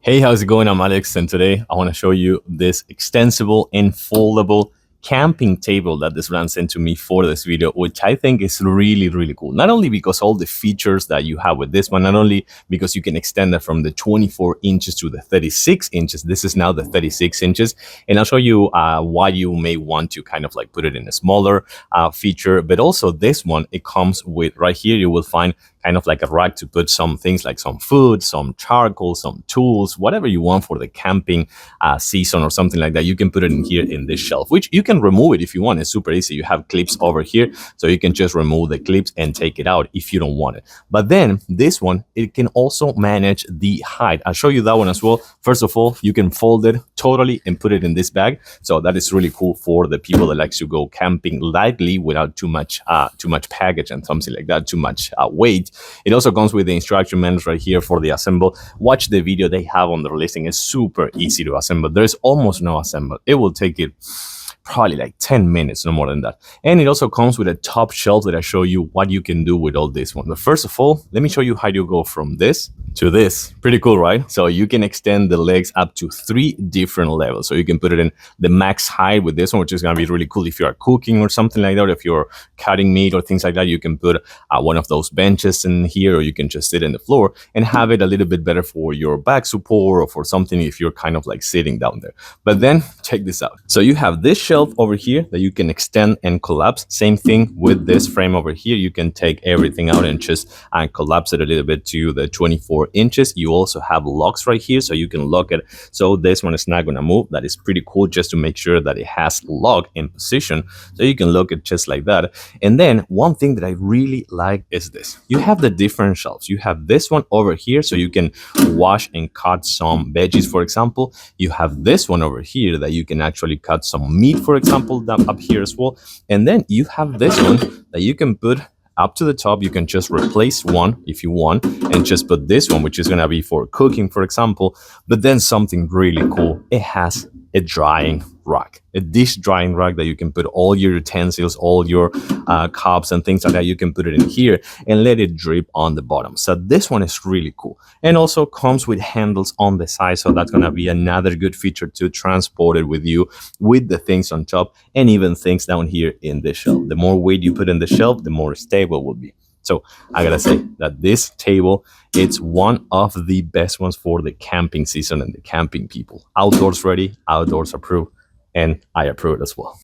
Hey, how's it going? I'm Alex, and today I want to show you this extensible and foldable camping table that this brand sent to me for this video, which I think is really, really cool. Not only because all the features that you have with this one, not only because you can extend it from the 24 inches to the 36 inches. This is now the 36 inches, and I'll show you why you may want to kind of like put it in a smaller feature. But also this one, it comes with right here, you will find kind of like a rack to put some things like some food, some charcoal, some tools, whatever you want for the camping season or something like that. You can put it in here in this shelf, which you can remove it if you want. It's super easy. You have clips over here, so you can just remove the clips and take it out if you don't want it. But then this one, it can also manage the height. I'll show you that one as well. First of all, you can fold it totally and put it in this bag. So that is really cool for the people that likes to go camping lightly without too much package and something like that, too much weight. It also comes with the instruction manuals right here for the assemble. Watch the video they have on their listing. It's super easy to assemble. There's almost no assemble. It will take it probably like 10 minutes, no more than that. And it also comes with a top shelf that I show you what you can do with all this one. But first of all, let me show you how you go from this to this. Pretty cool, right? So you can extend the legs up to 3 different levels. So you can put it in the max height with this one, which is going to be really cool if you are cooking or something like that. Or if you're cutting meat or things like that, you can put one of those benches in here, or you can just sit in the floor and have it a little bit better for your back support or for something if you're kind of like sitting down there. But then check this out. So you have this shelf over here that you can extend and collapse. Same thing with this frame over here. You can take everything out and just collapse it a little bit to the 24 inches. You also have locks right here, so you can lock it so this one is not going to move. That is pretty cool, just to make sure that it has lock in position, so you can lock it just like that. And then one thing that I really like is this. You have the different shelves. You have this one over here, so you can wash and cut some veggies, for example. You have this one over here that you can actually cut some meat, for example, down up here as well. And then you have this one that you can put up to the top. You can just replace one if you want and just put this one, which is going to be for cooking, for example. But then something really cool, it has a drying rack, a dish drying rack that you can put all your utensils, all your cups and things like that. You can put it in here and let it drip on the bottom. So this one is really cool, and also comes with handles on the side. So that's going to be another good feature to transport it with you, with the things on top and even things down here in the shelf. The more weight you put in the shelf, the more stable it will be. So I gotta say that this table, it's one of the best ones for the camping season and the camping people. Outdoors ready, outdoors approved, and I approve it as well.